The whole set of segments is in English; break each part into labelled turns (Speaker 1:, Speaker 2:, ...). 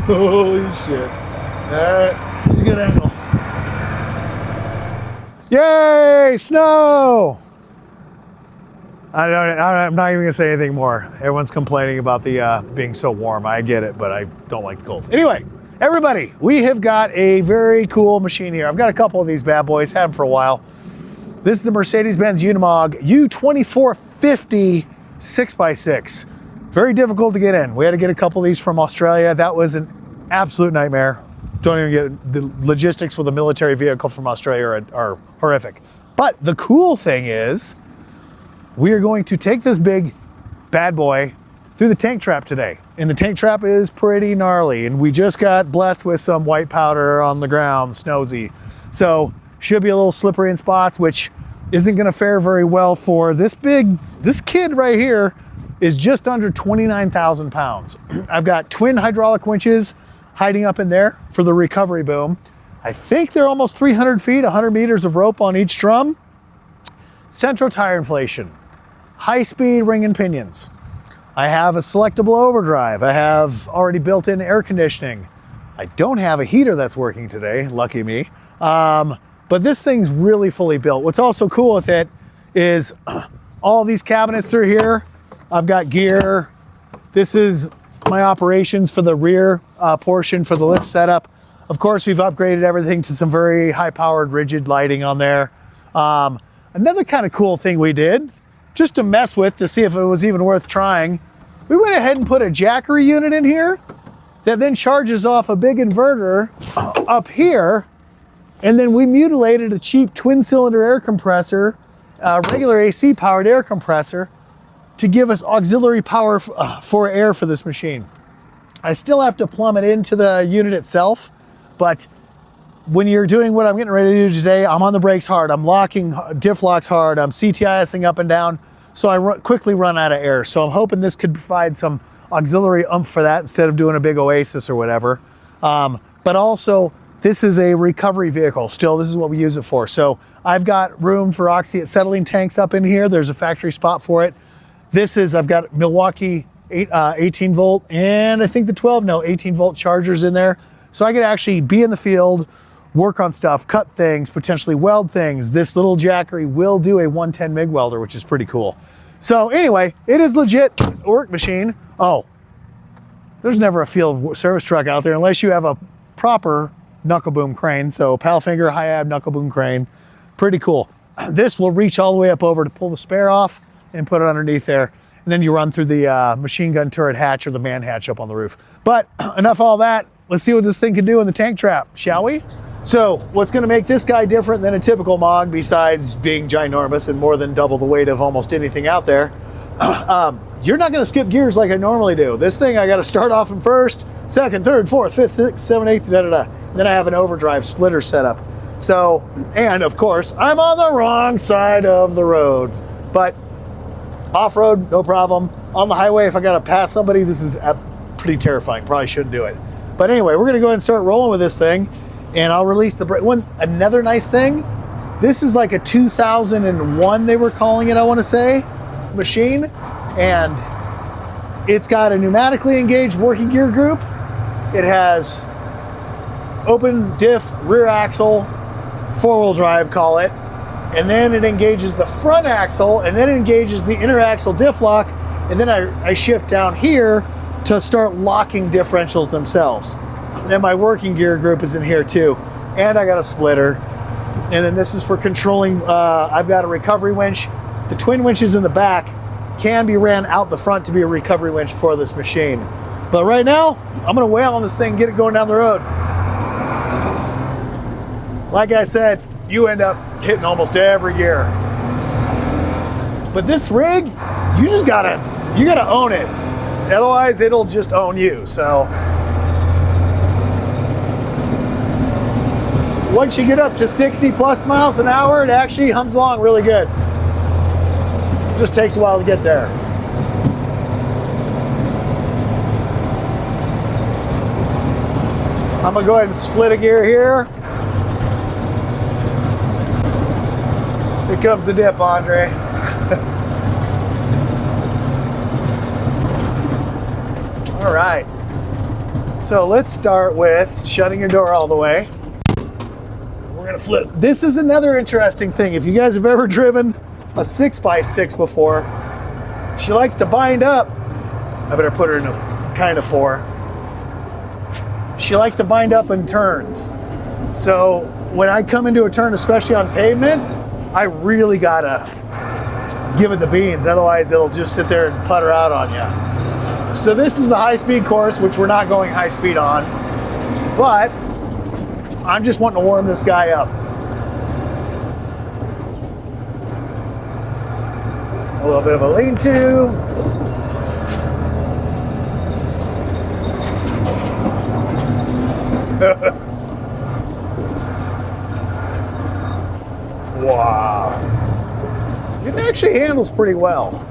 Speaker 1: Holy shit. That was a good angle. Yay, snow! I'm not even gonna say anything more. Everyone's complaining about the being so warm. I get it, but I don't like the cold. Anyway, everybody, we have got a very cool machine here. I've got a couple of these bad boys, had them for a while. This is the Mercedes-Benz Unimog U2450 6x6. Very difficult to get in. We had to get a couple of these from Australia. That was an absolute nightmare. Don't even get the logistics with a military vehicle from Australia are horrific. But the cool thing is, we are going to take this big bad boy through the tank trap today. And the tank trap is pretty gnarly. And we just got blessed with some white powder on the ground, snowy. So should be a little slippery in spots, which isn't gonna fare very well for this kid right here is just under 29,000 pounds. I've got twin hydraulic winches hiding up in there for the recovery boom. I think they're almost 300 feet, 100 meters of rope on each drum. Central tire inflation. High-speed ring and pinions. I have a selectable overdrive. I have already built-in air conditioning. I don't have a heater that's working today, lucky me. But this thing's really fully built. What's also cool with it is all these cabinets through here. I've got gear. This is my operations for the rear portion for the lift setup. Of course, we've upgraded everything to some very high-powered rigid lighting on there. Another kind of cool thing we did, just to mess with, to see if it was even worth trying, we went ahead and put a Jackery unit in here that then charges off a big inverter up here, and then we mutilated a cheap twin-cylinder air compressor, regular AC powered air compressor, to give us auxiliary power for air for this machine. I still have to plumb it into the unit itself, but when you're doing what I'm getting ready to do today, I'm on the brakes hard, I'm locking diff locks hard, I'm CTISing up and down, so I quickly run out of air. So I'm hoping this could provide some auxiliary oomph for that instead of doing a big Oasis or whatever. But also, this is a recovery vehicle. Still, this is what we use it for. So I've got room for oxy-acetylene tanks up in here. There's a factory spot for it. I've got Milwaukee 18 volt and I think the 18 volt chargers in there. So I could actually be in the field, work on stuff, cut things, potentially weld things. This little Jackery will do a 110 MIG welder, which is pretty cool. So anyway, it is legit work machine. Oh, there's never a field service truck out there unless you have a proper knuckle boom crane. So Palfinger high ab knuckle boom crane, pretty cool. This will reach all the way up over to pull the spare off and put it underneath there. And then you run through the machine gun turret hatch or the man hatch up on the roof. But enough of all that. Let's see what this thing can do in the tank trap, shall we? So what's gonna make this guy different than a typical Mog, besides being ginormous and more than double the weight of almost anything out there, you're not gonna skip gears like I normally do. This thing I gotta start off in first, second, third, fourth, fifth, sixth, seventh, eighth, da-da-da. Then I have an overdrive splitter setup. So, and of course, I'm on the wrong side of the road. But off-road, no problem. On the highway, if I gotta pass somebody, this is pretty terrifying. Probably shouldn't do it. But anyway, we're gonna go ahead and start rolling with this thing, and I'll release the brake. Another nice thing, this is like a 2001, they were calling it, I wanna say, machine. And it's got a pneumatically engaged working gear group. It has open diff, rear axle, four-wheel drive, call it. And then it engages the front axle, and then it engages the inner axle diff lock. And then I shift down here to start locking differentials themselves. And my working gear group is in here too. And I got a splitter. And then this is for controlling, I've got a recovery winch. The twin winches in the back can be ran out the front to be a recovery winch for this machine. But right now, I'm gonna wail on this thing, get it going down the road. Like I said, you end up hitting almost every gear. But this rig, you gotta own it. Otherwise, it'll just own you, so. Once you get up to 60 plus miles an hour, it actually hums along really good. It just takes a while to get there. I'm gonna go ahead and split a gear here. Here comes the dip, Andre. All right. So let's start with shutting your door all the way. We're gonna flip. This is another interesting thing. If you guys have ever driven a 6x6 before, she likes to bind up. I better put her in a kind of 4. She likes to bind up in turns. So when I come into a turn, especially on pavement, I really gotta give it the beans. Otherwise it'll just sit there and putter out on you. So this is the high-speed course, which we're not going high speed on, but I'm just wanting to warm this guy up. A little bit of a lean-to. Wow. It actually handles pretty well.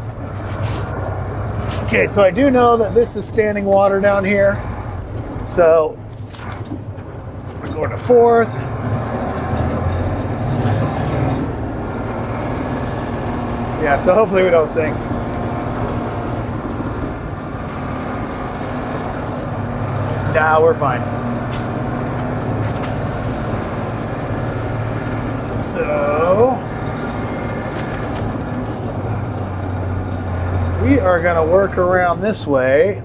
Speaker 1: Okay, so I do know that this is standing water down here. So we're going to 4th. Yeah, so hopefully we don't sink. Nah, we're fine. So we are going to work around this way.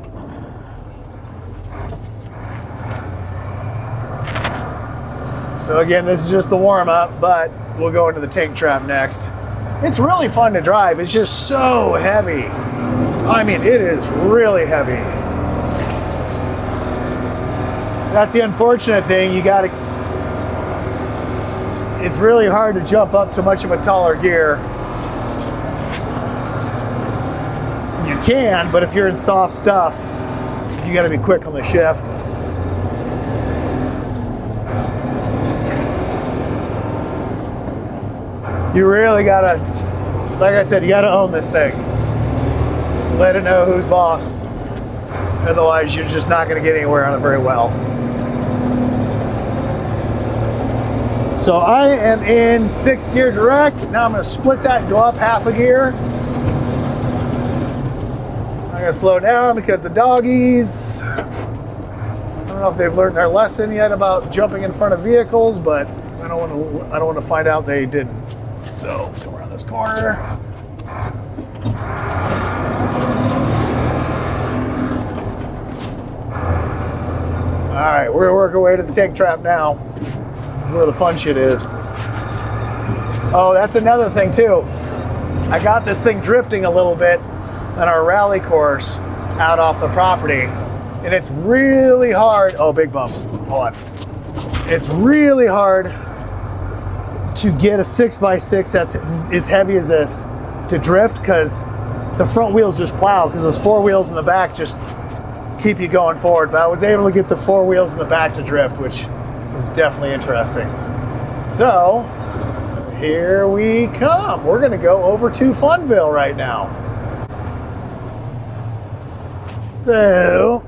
Speaker 1: So again, this is just the warm-up, but we'll go into the tank trap next. It's really fun to drive. It's just so heavy. I mean, it is really heavy. That's the unfortunate thing. It's really hard to jump up to much of a taller gear. You can, but if you're in soft stuff, you got to be quick on the shift. You really got to, like I said, you got to own this thing. Let it know who's boss. Otherwise, you're just not going to get anywhere on it very well. So I am in 6th gear direct. Now I'm going to split that and go up half a gear. I'm going to slow down because the doggies, I don't know if they've learned their lesson yet about jumping in front of vehicles, but I don't want to find out they didn't. So come around this corner. All right, we're gonna work our way to the tank trap now, where the fun shit is. Oh, that's another thing too. I got this thing drifting a little bit on our rally course out off the property, and it's really hard. Oh, big bumps. Hold on. It's really hard to get a 6x6 that's as heavy as this to drift, because the front wheels just plow, because those 4 wheels in the back just keep you going forward. But I was able to get the 4 wheels in the back to drift, which was definitely interesting. So here we come. We're gonna go over to Funville right now. So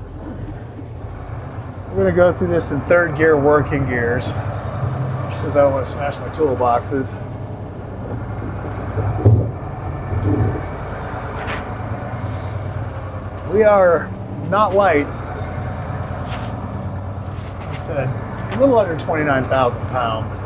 Speaker 1: we're gonna go through this in 3rd gear, working gears. Says I don't want to smash my toolboxes. We are not light. I said a little under 29,000 pounds.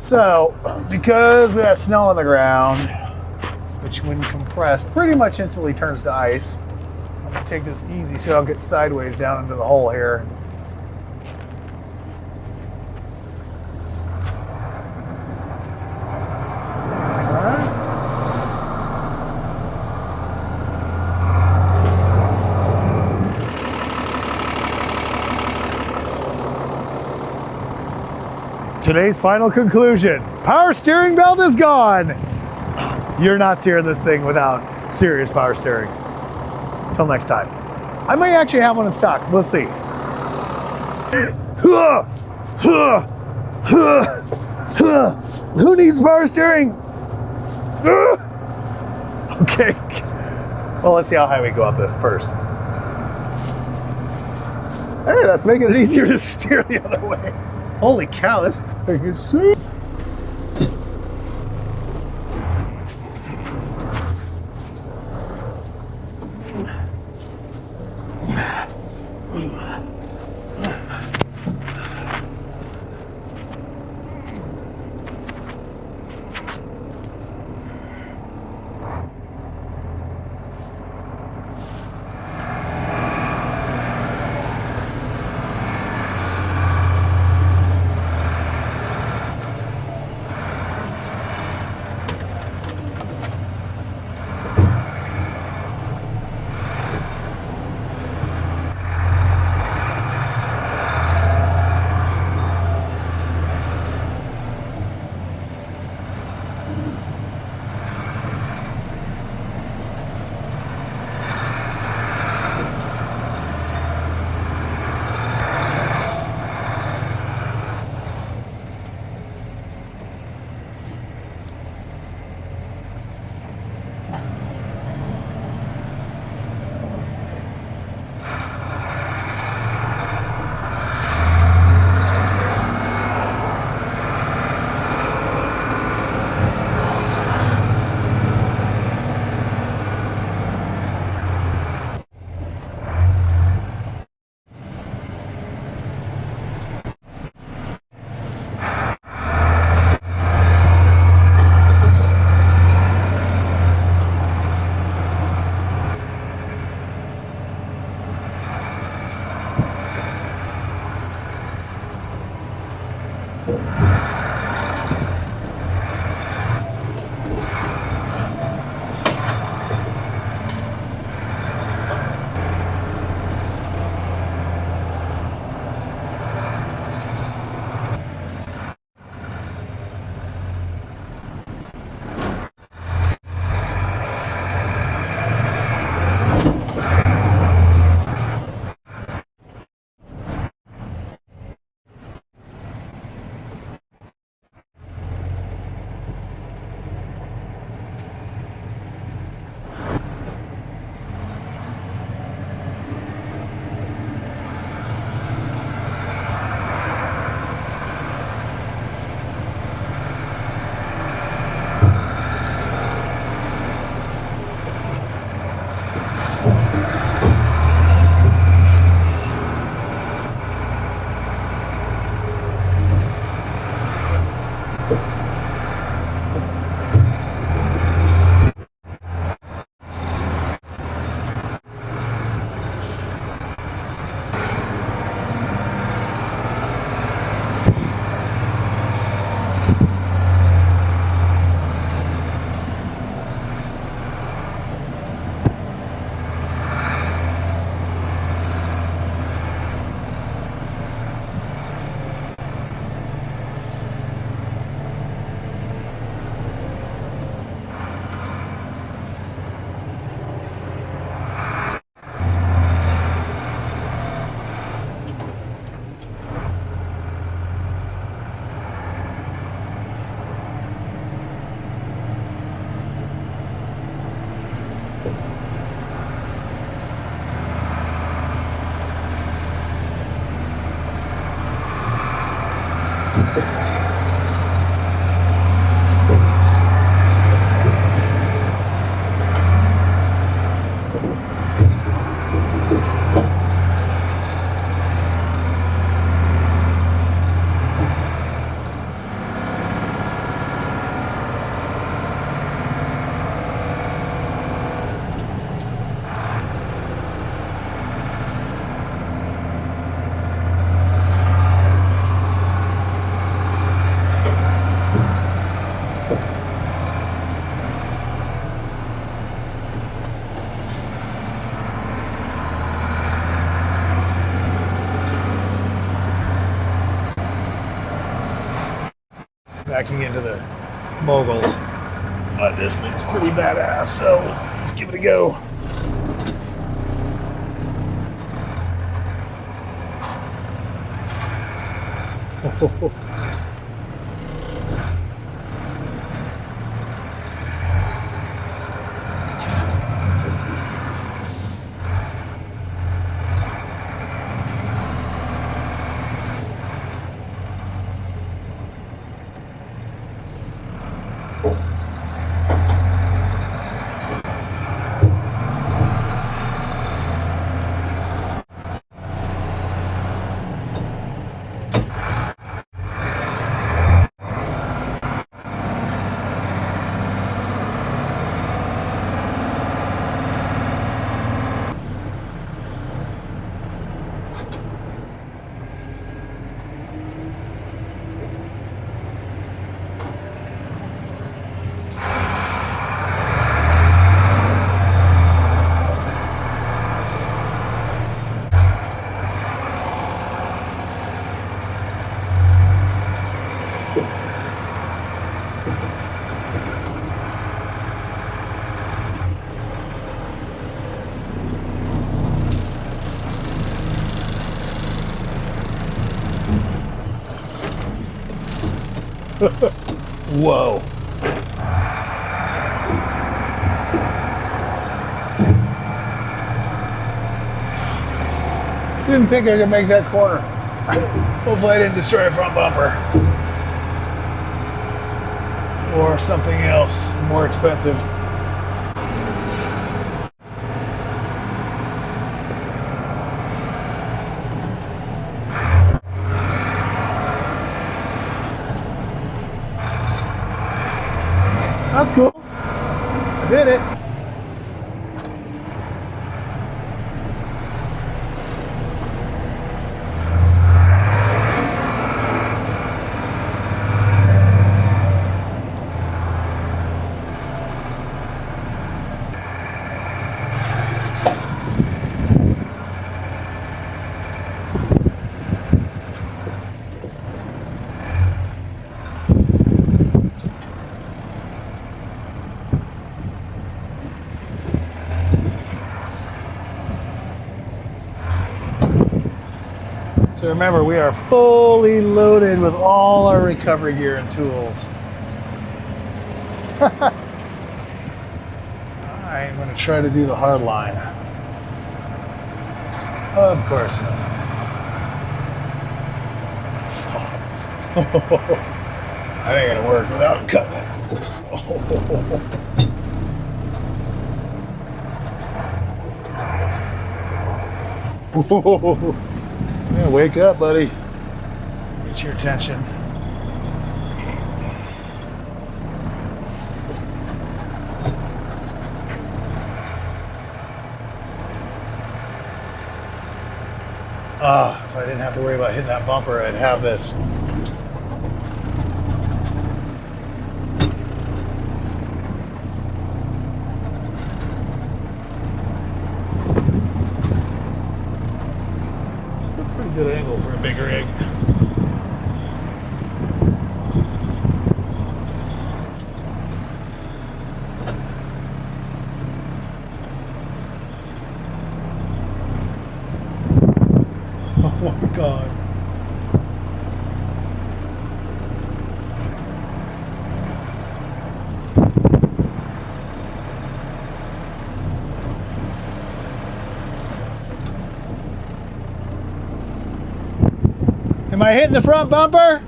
Speaker 1: So, because we have snow on the ground, which when compressed pretty much instantly turns to ice, I'm gonna take this easy so I don't get sideways down into the hole here. Today's final conclusion, power steering belt is gone. You're not steering this thing without serious power steering. Until next time. I might actually have one in stock, we'll see. Who needs power steering? Okay, Well, let's see how high we go up this first. Hey, that's making it easier to steer the other way. Holy cow, this thing is so... Backing into the moguls. But this thing's pretty badass, so let's give it a go. Whoa. Didn't think I could make that corner. Hopefully I didn't destroy a front bumper. Or something else more expensive. That's cool. I did it. So remember, we are fully loaded with all our recovery gear and tools. I'm going to try to do the hard line. Of course. That ain't going to work without cutting it. Yeah, wake up, buddy. Get your attention. If I didn't have to worry about hitting that bumper, I'd have this. Good angle for a big rig. Oh my God. Am I hitting the front bumper?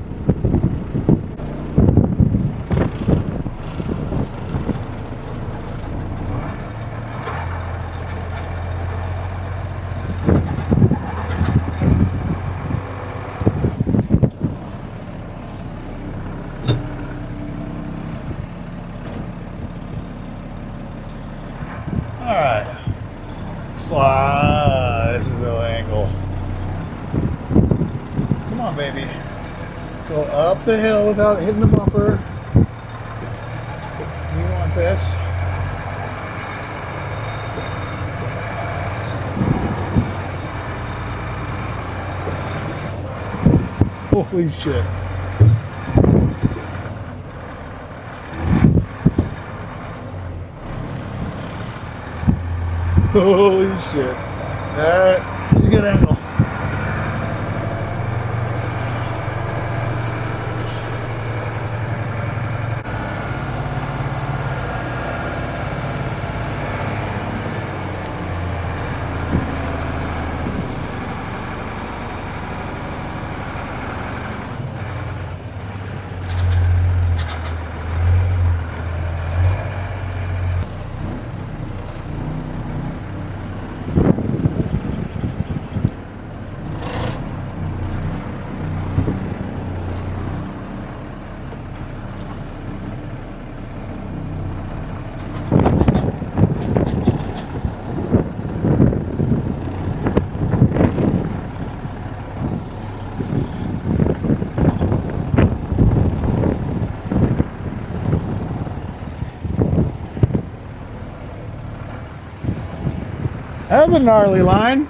Speaker 1: All right. This is the angle. Come on, baby. Go up the hill without hitting the bumper. You want this. Holy shit. Holy shit. That is a good angle. That's a gnarly line.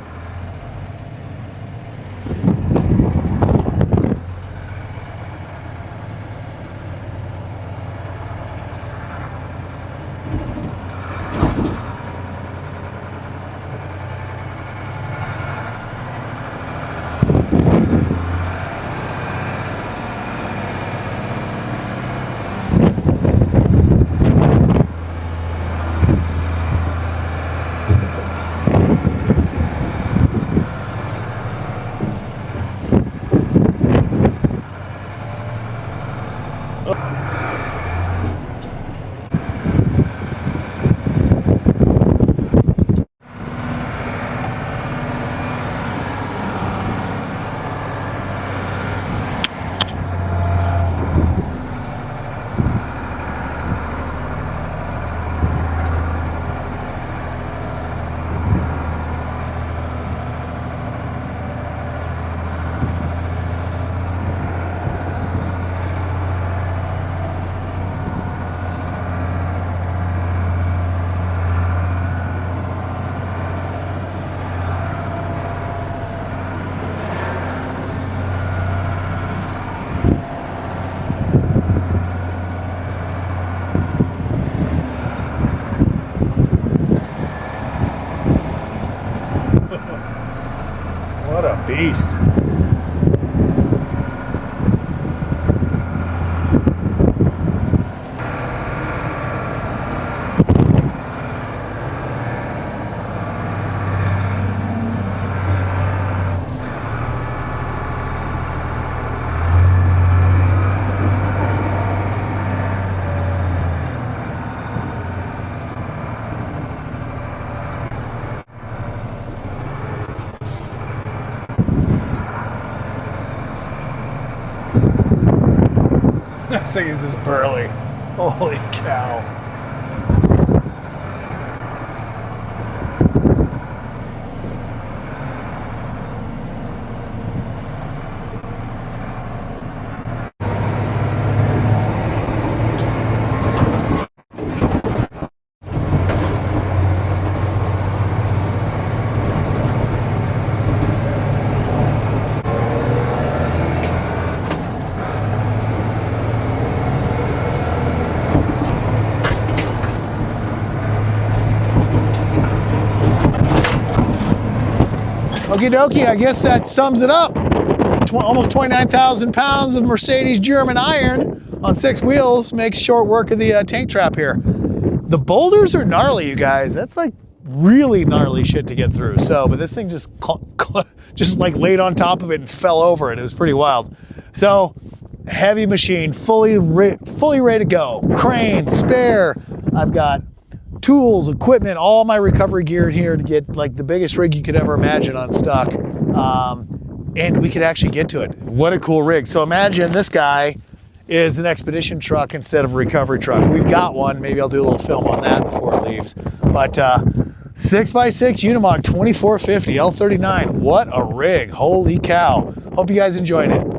Speaker 1: beast. This thing is just burly. Holy cow. Okie dokie, I guess that sums it up. Almost 29,000 pounds of Mercedes German iron on 6 wheels makes short work of the tank trap here. The boulders are gnarly, you guys. That's like really gnarly shit to get through. So, but this thing just like laid on top of it and fell over it. It was pretty wild. So, heavy machine, fully ready to go. Crane, spare. I've got tools, equipment, all my recovery gear in here to get like the biggest rig you could ever imagine on stock. And we could actually get to it. What a cool rig. So imagine this guy is an expedition truck instead of a recovery truck. We've got one. Maybe I'll do a little film on that before it leaves. But 6x6 Unimog 2450 L39. What a rig. Holy cow. Hope you guys enjoyed it.